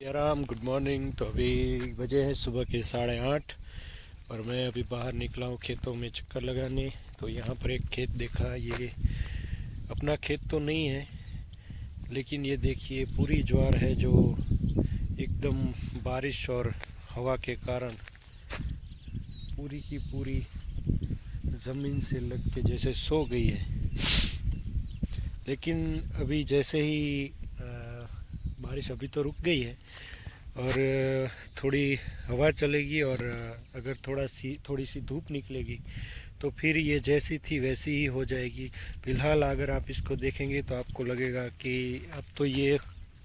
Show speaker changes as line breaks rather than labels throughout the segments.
Ram, good morning. तो अभी बजे हैं सुबह के 8:30 और मैं अभी बाहर निकला हूँ खेतों में चक्कर लगाने। तो यहाँ पर एक खेत देखा। ये अपना खेत तो नहीं है, लेकिन ये देखिए पूरी ज्वार है जो एकदम बारिश और हवा के कारण पूरी की पूरी ज़मीन से लग के जैसे सो गई है। लेकिन अभी जैसे ही बारिश अभी तो रुक गई है और थोड़ी हवा चलेगी और अगर थोड़ी सी धूप निकलेगी तो फिर ये जैसी थी वैसी ही हो जाएगी। फ़िलहाल अगर आप इसको देखेंगे तो आपको लगेगा कि अब तो ये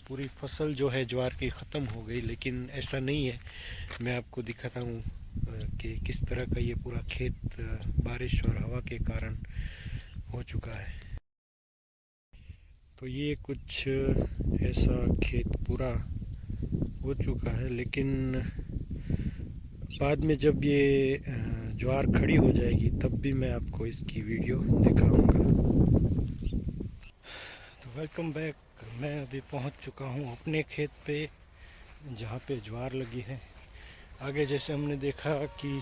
पूरी फसल जो है ज्वार की ख़त्म हो गई, लेकिन ऐसा नहीं है। मैं आपको दिखाता हूँ कि किस तरह का ये पूरा खेत बारिश और हवा के कारण हो चुका है। तो ये कुछ ऐसा खेत पूरा हो चुका है, लेकिन बाद में जब ये ज्वार खड़ी हो जाएगी तब भी मैं आपको इसकी वीडियो दिखाऊंगा। तो वेलकम बैक। मैं अभी पहुंच चुका हूं अपने खेत पे जहां पे ज्वार लगी है। आगे जैसे हमने देखा कि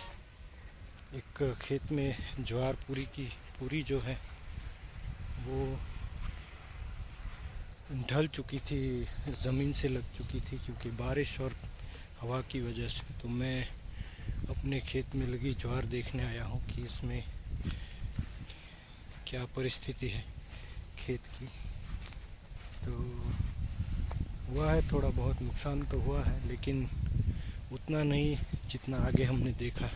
एक खेत में ज्वार पूरी की पूरी जो है वो ढल चुकी थी, ज़मीन से लग चुकी थी क्योंकि बारिश और हवा की वजह से। तो मैं अपने खेत में लगी ज्वार देखने आया हूँ कि इसमें क्या परिस्थिति है खेत की। तो हुआ है, थोड़ा बहुत नुकसान तो हुआ है, लेकिन उतना नहीं जितना आगे हमने देखा।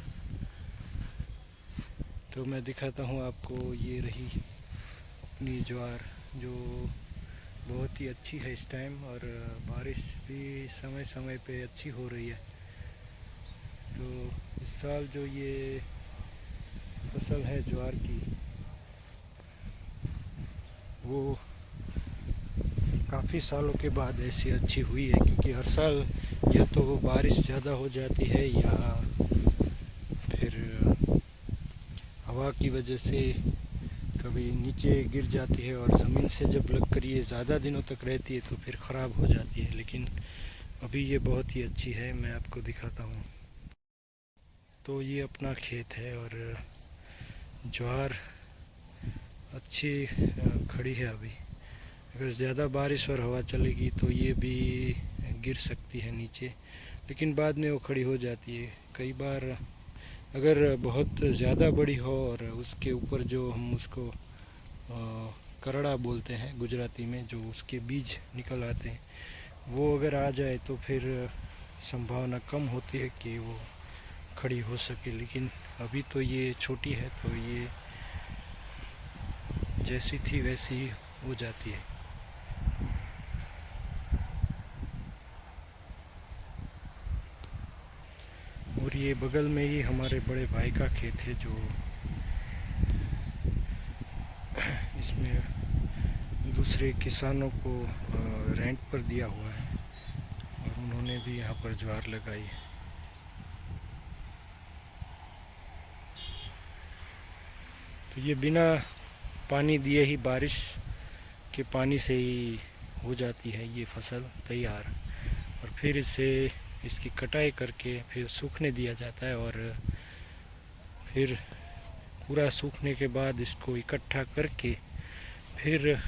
तो मैं दिखाता हूँ आपको। ये रही अपनी ज्वार जो बहुत ही अच्छी है इस टाइम, और बारिश भी समय समय पे अच्छी हो रही है। तो इस साल जो ये फसल है ज्वार की वो काफ़ी सालों के बाद ऐसी अच्छी हुई है, क्योंकि हर साल या तो बारिश ज़्यादा हो जाती है या फिर हवा की वजह से कभी नीचे गिर जाती है, और ज़मीन से जब लग कर ये ज़्यादा दिनों तक रहती है तो फिर ख़राब हो जाती है। लेकिन अभी ये बहुत ही अच्छी है, मैं आपको दिखाता हूँ। तो ये अपना खेत है और ज्वार अच्छी खड़ी है अभी। अगर ज़्यादा बारिश और हवा चलेगी तो ये भी गिर सकती है नीचे, लेकिन बाद में वो खड़ी हो जाती है। कई बार अगर बहुत ज़्यादा बड़ी हो और उसके ऊपर जो हम उसको करड़ा बोलते हैं गुजराती में, जो उसके बीज निकल आते हैं, वो अगर आ जाए तो फिर संभावना कम होती है कि वो खड़ी हो सके। लेकिन अभी तो ये छोटी है तो ये जैसी थी वैसी ही हो जाती है। और ये बगल में ही हमारे बड़े भाई का खेत है जो इसमें दूसरे किसानों को रेंट पर दिया हुआ है, और उन्होंने भी यहाँ पर ज्वार लगाई है। तो ये बिना पानी दिए ही, बारिश के पानी से ही हो जाती है ये फसल तैयार, और फिर इसे इसकी कटाई करके फिर सूखने दिया जाता है, और फिर पूरा सूखने के बाद इसको इकट्ठा करके फिर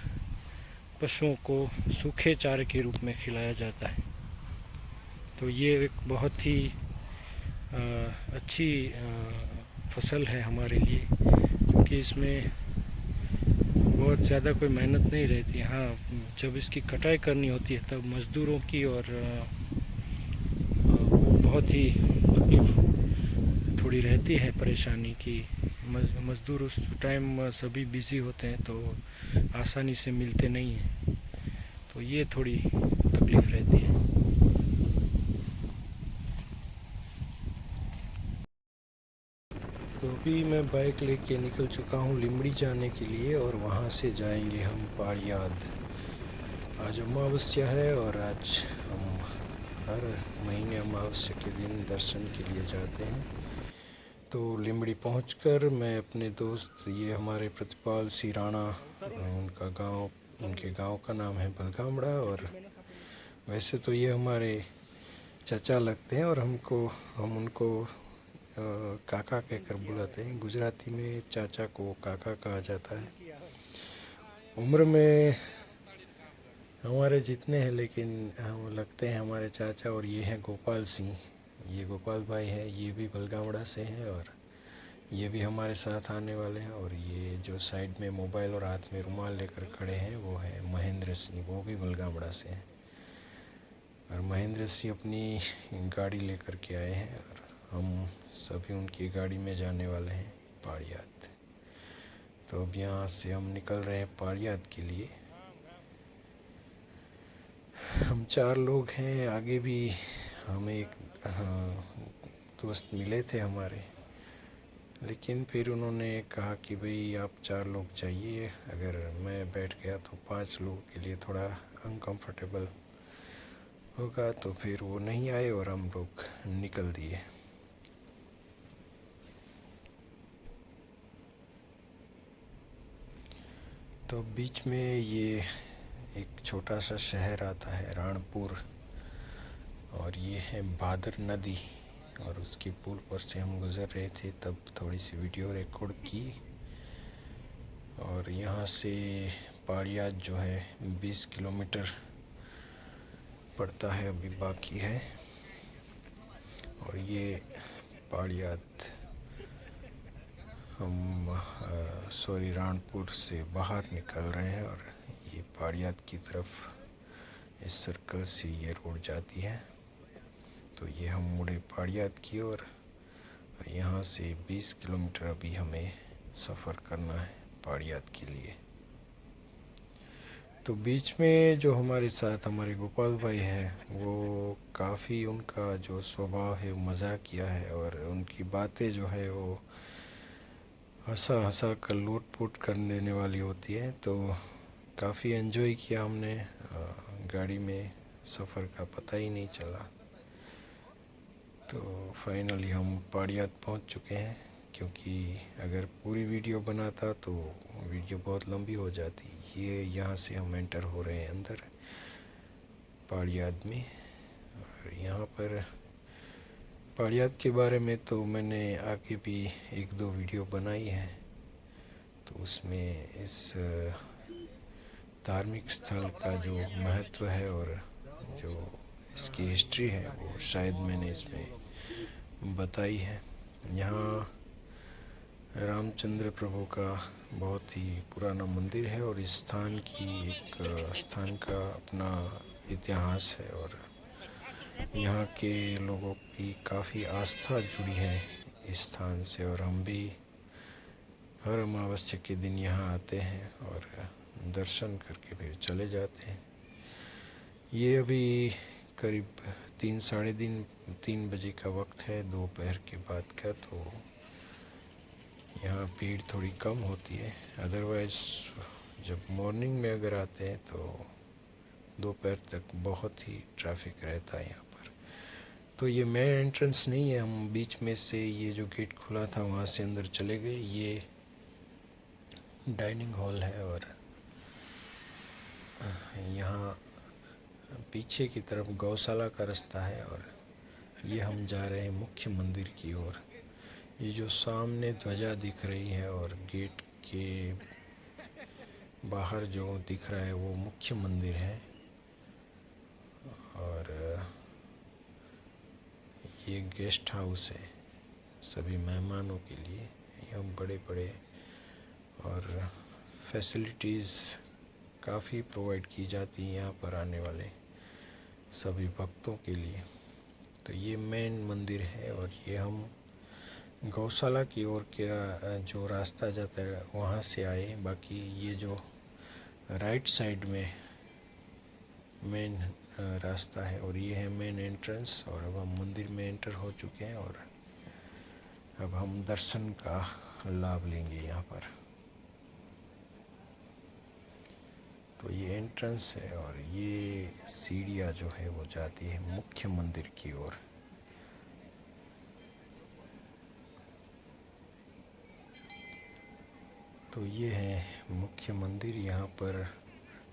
पशुओं को सूखे चारे के रूप में खिलाया जाता है। तो ये एक बहुत ही अच्छी फसल है हमारे लिए, क्योंकि इसमें बहुत ज़्यादा कोई मेहनत नहीं रहती। हाँ, जब इसकी कटाई करनी होती है तब मज़दूरों की और बहुत ही तकलीफ थोड़ी रहती है, परेशानी की। मज़दूर उस टाइम सभी बिज़ी होते हैं तो आसानी से मिलते नहीं हैं, तो ये थोड़ी तकलीफ़ रहती है। तो अभी मैं बाइक लेके निकल चुका हूँ लिमड़ी जाने के लिए, और वहाँ से जाएंगे हम पाड़ियाद। आज अमावस्या है और आज हम हर महीने अमावस्या के दिन दर्शन के लिए जाते हैं। तो लिमड़ी पहुंचकर मैं अपने दोस्त, ये हमारे प्रतिपाल सिंह राणा, उनके गांव का नाम है बलगामड़ा, और वैसे तो ये हमारे चाचा लगते हैं और हम उनको काका कहकर बुलाते हैं। गुजराती में चाचा को काका कहा जाता है। उम्र में हमारे जितने हैं, लेकिन हम लगते हैं हमारे चाचा। और ये हैं गोपाल सिंह, ये गोपाल भाई हैं, ये भी बलगावड़ा से हैं और ये भी हमारे साथ आने वाले हैं। और ये जो साइड में मोबाइल और हाथ में रुमाल लेकर खड़े हैं वो है महेंद्र सिंह, वो भी बलगावड़ा से हैं। और महेंद्र सिंह अपनी गाड़ी लेकर के आए हैं और हम सभी उनकी गाड़ी में जाने वाले हैं पाड़ियात। तो अब यहाँ से हम निकल रहे हैं पाड़ियात के लिए। हम 4 लोग हैं। आगे भी हमें एक दोस्त मिले थे हमारे, लेकिन फिर उन्होंने कहा कि भाई आप 4 लोग चाहिए, अगर मैं बैठ गया तो 5 लोगों के लिए थोड़ा अनकंफर्टेबल होगा। तो फिर वो नहीं आए और हम लोग निकल दिए। तो बीच में ये एक छोटा सा शहर आता है राणपुर, और ये है भादर नदी। और उसके पुल पर से हम गुज़र रहे थे, तब थोड़ी सी वीडियो रिकॉर्ड की। और यहाँ से पाड़ियात जो है 20 किलोमीटर पड़ता है, अभी बाकी है। और ये पाड़ियात हम राणपुर से बाहर निकल रहे हैं और ये पाड़ियात की तरफ इस सर्कल से ये रोड जाती है। तो ये हम मुड़े पाड़ियात की ओर, और यहाँ से 20 किलोमीटर अभी हमें सफ़र करना है पाड़ियात के लिए। तो बीच में जो हमारे साथ हमारे गोपाल भाई हैं, वो काफ़ी, उनका जो स्वभाव है वो मज़ाकिया है और उनकी बातें जो है वो हंसा हंसा कर लूट पुट कर देने वाली होती है। तो काफ़ी एंजॉय किया हमने गाड़ी में, सफ़र का पता ही नहीं चला। तो फाइनली हम पाड़ियात पहुंच चुके हैं, क्योंकि अगर पूरी वीडियो बनाता तो वीडियो बहुत लंबी हो जाती। ये यहाँ से हम एंटर हो रहे हैं अंदर पाड़ियात में। और यहाँ पर पाड़ियात के बारे में तो मैंने आगे भी 1-2 वीडियो बनाई है। तो उसमें इस धार्मिक स्थल का जो महत्व है और जो इसकी हिस्ट्री है वो शायद मैंने इसमें बताई है। यहाँ रामचंद्र प्रभु का बहुत ही पुराना मंदिर है और इस स्थान का अपना इतिहास है। और यहाँ के लोगों की काफ़ी आस्था जुड़ी है इस स्थान से, और हम भी हर अमावस्या के दिन यहाँ आते हैं और दर्शन करके फिर चले जाते हैं। ये अभी करीब 3-3:30 बजे का वक्त है, दोपहर के बाद का। तो यहाँ भीड़ थोड़ी कम होती है। अदरवाइज़ जब मॉर्निंग में अगर आते हैं तो दोपहर तक बहुत ही ट्रैफिक रहता है यहाँ पर। तो ये मेन एंट्रेंस नहीं है, हम बीच में से ये जो गेट खुला था वहाँ से अंदर चले गए। ये डाइनिंग हॉल है और यहाँ पीछे की तरफ गौशाला का रास्ता है। और ये हम जा रहे हैं मुख्य मंदिर की ओर। ये जो सामने ध्वजा दिख रही है और गेट के बाहर जो दिख रहा है वो मुख्य मंदिर है। और ये गेस्ट हाउस है सभी मेहमानों के लिए। यहाँ बड़े बड़े और फैसिलिटीज़ काफ़ी प्रोवाइड की जाती हैं यहाँ पर आने वाले सभी भक्तों के लिए। तो ये मेन मंदिर है और ये हम गौशाला की ओर के जो रास्ता जाता है वहाँ से आए। बाकी ये जो राइट साइड में मेन रास्ता है और ये है मेन एंट्रेंस। और अब हम मंदिर में एंटर हो चुके हैं और अब हम दर्शन का लाभ लेंगे यहाँ पर। तो ये एंट्रेंस है और ये सीढ़ियाँ जो है वो जाती है मुख्य मंदिर की ओर। तो ये है मुख्य मंदिर। यहाँ पर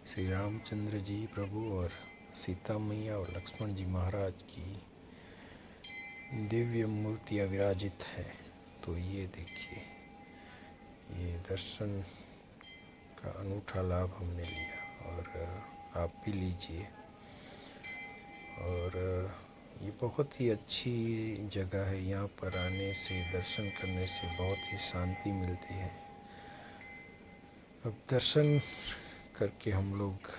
श्री रामचंद्र जी प्रभु और सीता मैया और लक्ष्मण जी महाराज की दिव्य मूर्तियाँ विराजित है। तो ये देखिए, ये दर्शन का अनूठा लाभ हमने लिया और आप भी लीजिए। और ये बहुत ही अच्छी जगह है, यहाँ पर आने से, दर्शन करने से बहुत ही शांति मिलती है। अब दर्शन करके हम लोग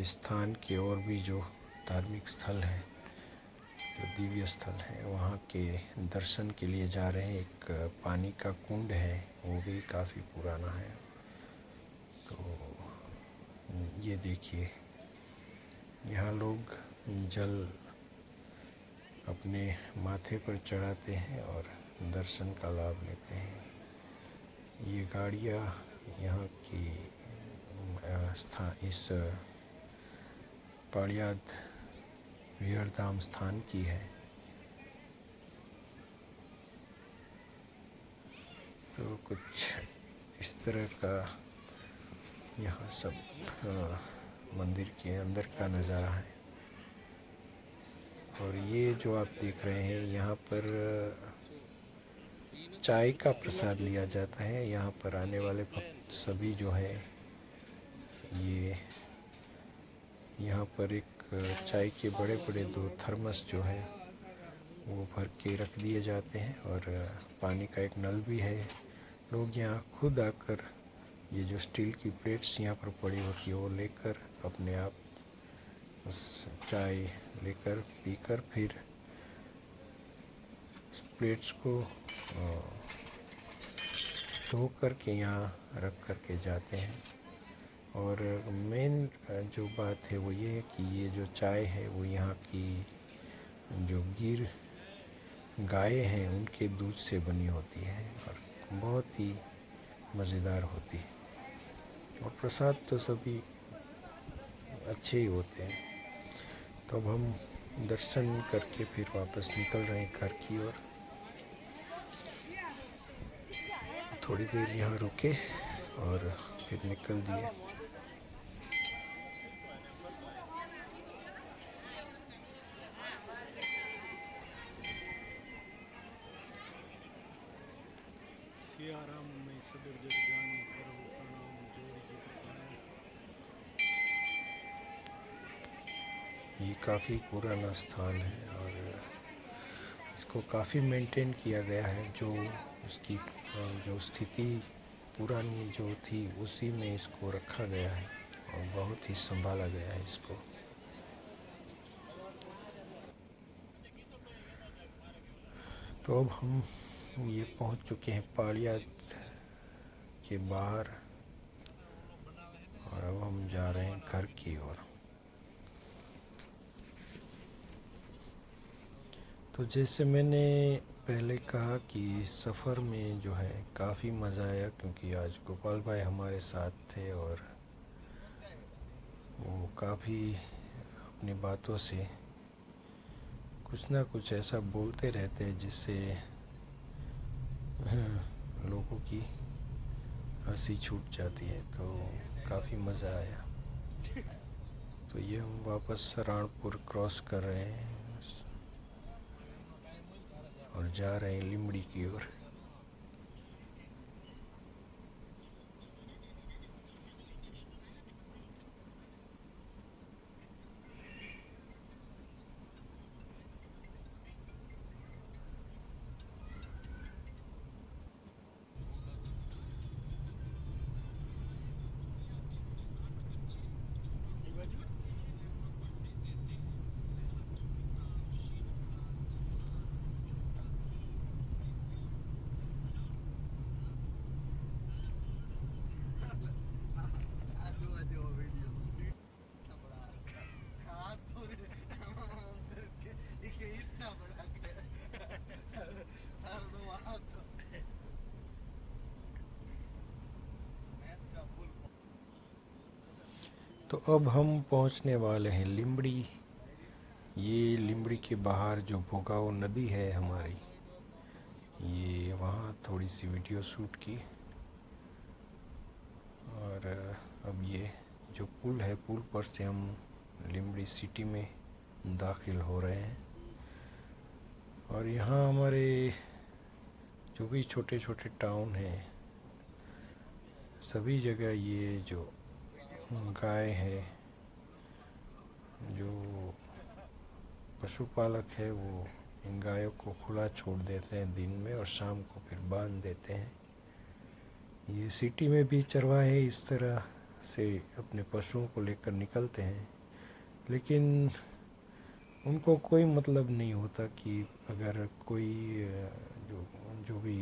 स्थान के और भी जो धार्मिक स्थल हैं, जो दिव्य स्थल हैं, वहाँ के दर्शन के लिए जा रहे हैं। एक पानी का कुंड है, वो भी काफ़ी पुराना है। तो ये देखिए, यहाँ लोग जल अपने माथे पर चढ़ाते हैं और दर्शन का लाभ लेते हैं। ये गाड़ियाँ यहाँ की इस पाड़ियाद विहरधाम स्थान की है। तो कुछ इस तरह का यहाँ सब मंदिर के अंदर का नज़ारा है। और ये जो आप देख रहे हैं, यहाँ पर चाय का प्रसाद लिया जाता है। यहाँ पर आने वाले भक्त सभी जो है, ये यहाँ पर एक चाय के बड़े बड़े 2 थर्मस जो है वो भर के रख दिए जाते हैं और पानी का एक नल भी है। लोग यहाँ खुद आकर ये जो स्टील की प्लेट्स यहाँ पर पड़ी होती है वो लेकर अपने आप उस चाय लेकर पीकर फिर प्लेट्स को धो करके यहाँ रख करके जाते हैं। और मेन जो बात है वो ये है कि ये जो चाय है वो यहाँ की जो गिर गाय हैं उनके दूध से बनी होती है और बहुत ही मज़ेदार होती है। और प्रसाद तो सभी अच्छे ही होते हैं। तो अब हम दर्शन करके फिर वापस निकल रहे हैं घर की ओर। थोड़ी देर यहाँ रुके और फिर निकल दिए। सियाराम में सबर जग जानी करो प्रणाम जोड़ जित पाए। ये काफ़ी पुराना स्थान है और इसको काफ़ी मेंटेन किया गया है। जो उसकी जो स्थिति पुरानी जो थी उसी में इसको रखा गया है और बहुत ही संभाला गया है इसको। तो अब हम ये पहुंच चुके हैं पाड़ियाद के बाहर और अब हम जा रहे हैं घर की ओर। तो जैसे मैंने पहले कहा कि सफ़र में जो है काफ़ी मज़ा आया, क्योंकि आज गोपाल भाई हमारे साथ थे और वो काफ़ी अपनी बातों से कुछ ना कुछ ऐसा बोलते रहते हैं जिससे लोगों की हंसी छूट जाती है। तो काफ़ी मज़ा आया। तो ये हम वापस राणपुर क्रॉस कर रहे हैं और जा रहे हैं लिमड़ी की ओर। तो अब हम पहुंचने वाले हैं लिमड़ी। ये लिमड़ी के बाहर जो भोगाव नदी है हमारी, ये वहाँ थोड़ी सी वीडियो शूट की। और अब ये जो पुल है, पुल पर से हम लिमड़ी सिटी में दाखिल हो रहे हैं। और यहाँ हमारे जो भी छोटे छोटे टाउन हैं सभी जगह ये जो गाय है, जो पशुपालक है वो इन गायों को खुला छोड़ देते हैं दिन में और शाम को फिर बांध देते हैं। ये सिटी में भी चरवाहे इस तरह से अपने पशुओं को लेकर निकलते हैं, लेकिन उनको कोई मतलब नहीं होता कि अगर कोई जो जो भी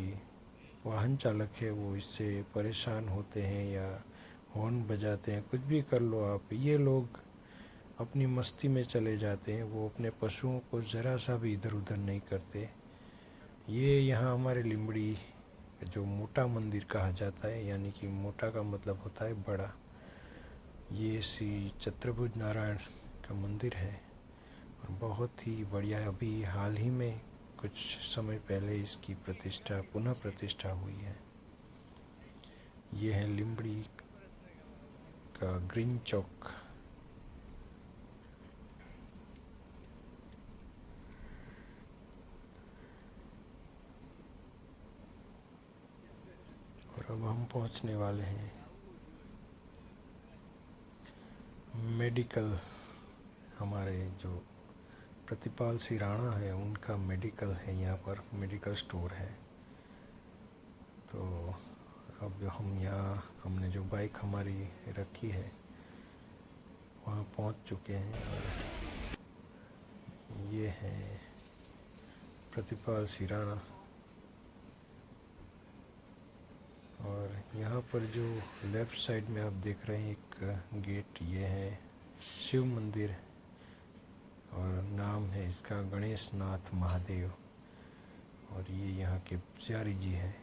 वाहन चालक है वो इससे परेशान होते हैं या हॉर्न बजाते हैं, कुछ भी कर लो आप, ये लोग अपनी मस्ती में चले जाते हैं। वो अपने पशुओं को ज़रा सा भी इधर उधर नहीं करते। ये यहाँ हमारे लिम्बड़ी जो मोटा मंदिर कहा जाता है, यानी कि मोटा का मतलब होता है बड़ा, ये श्री छत्रभुज नारायण का मंदिर है और बहुत ही बढ़िया है। अभी हाल ही में कुछ समय पहले इसकी प्रतिष्ठा पुनः प्रतिष्ठा हुई है। ये है लिम्बड़ी का ग्रीन चौक। और अब हम पहुंचने वाले हैं मेडिकल। हमारे जो प्रतिपाल सिंह राणा है उनका मेडिकल है, यहाँ पर मेडिकल स्टोर है। तो अब हम यहाँ हमने जो बाइक हमारी रखी है वहाँ पहुँच चुके हैं। और ये है प्रतिपाल सिंह राणा। और यहाँ पर जो लेफ़्ट साइड में आप देख रहे हैं एक गेट, ये है शिव मंदिर और नाम है इसका गणेश नाथ महादेव। और ये यहाँ के पुजारी जी हैं।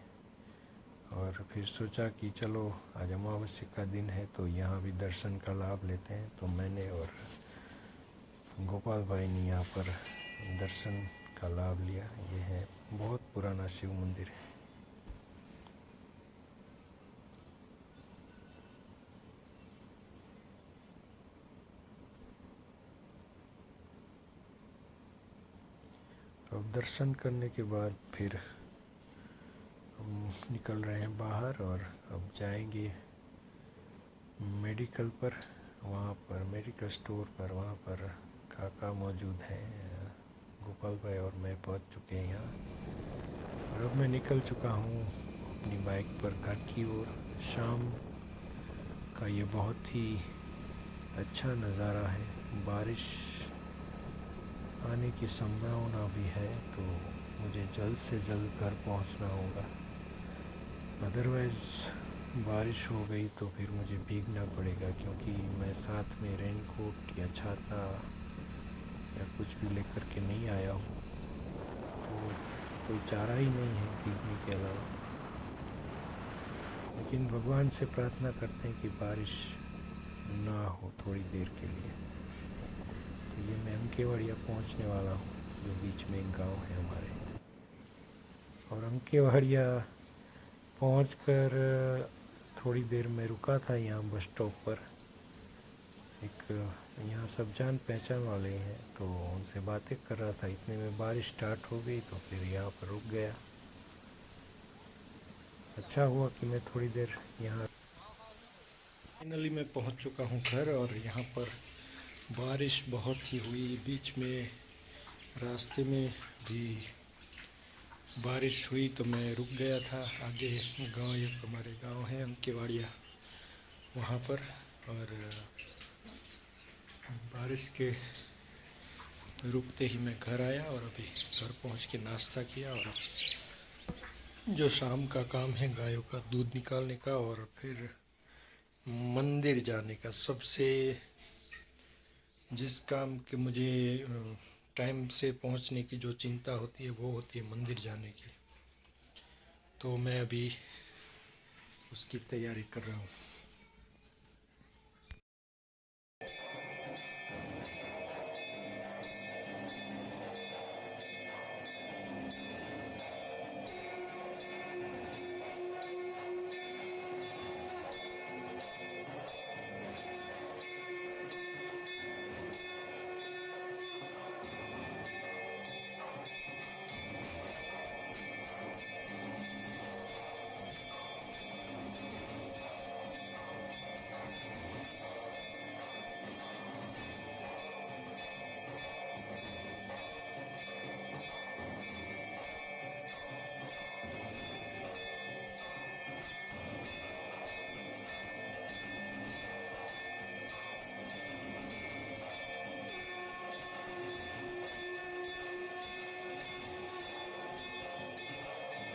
और फिर सोचा कि चलो आज अमावस्या का दिन है तो यहाँ भी दर्शन का लाभ लेते हैं। तो मैंने और गोपाल भाई ने यहाँ पर दर्शन का लाभ लिया। ये है बहुत पुराना शिव मंदिर है। अब दर्शन करने के बाद फिर हम निकल रहे हैं बाहर और अब जाएंगे मेडिकल पर। वहाँ पर मेडिकल स्टोर पर वहाँ पर काका मौजूद है। गोपाल भाई और मैं पहुँच चुके हैं यहाँ और अब मैं निकल चुका हूँ अपनी बाइक पर घर की ओर। शाम का ये बहुत ही अच्छा नज़ारा है। बारिश आने की संभावना भी है तो मुझे जल्द से जल्द घर पहुंचना होगा, अदरवाइज़ बारिश हो गई तो फिर मुझे भीगना पड़ेगा, क्योंकि मैं साथ में रेनकोट या छाता या कुछ भी लेकर के नहीं आया हूँ। तो कोई चारा ही नहीं है भीगने के अलावा। लेकिन भगवान से प्रार्थना करते हैं कि बारिश ना हो थोड़ी देर के लिए। तो ये मैं अंकेवाड़िया पहुँचने वाला हूँ, जो बीच में एक गांव है हमारे। और अंकेवाड़िया पहुंचकर थोड़ी देर में रुका था यहाँ बस स्टॉप पर। एक यहाँ सब जान पहचान वाले हैं तो उनसे बातें कर रहा था। इतने में बारिश स्टार्ट हो गई तो फिर यहाँ पर रुक गया। अच्छा हुआ कि मैं थोड़ी देर यहाँ। फाइनली मैं पहुँच चुका हूँ घर और यहाँ पर बारिश बहुत ही हुई। बीच में रास्ते में भी बारिश हुई तो मैं रुक गया था। आगे गांव, एक हमारे गांव है अंकेवाड़िया, वहाँ पर। और बारिश के रुकते ही मैं घर आया और अभी घर पहुँच के नाश्ता किया। और जो शाम का काम है गायों का दूध निकालने का और फिर मंदिर जाने का, सबसे जिस काम के मुझे टाइम से पहुंचने की जो चिंता होती है वो होती है मंदिर जाने की। तो मैं अभी उसकी तैयारी कर रहा हूँ।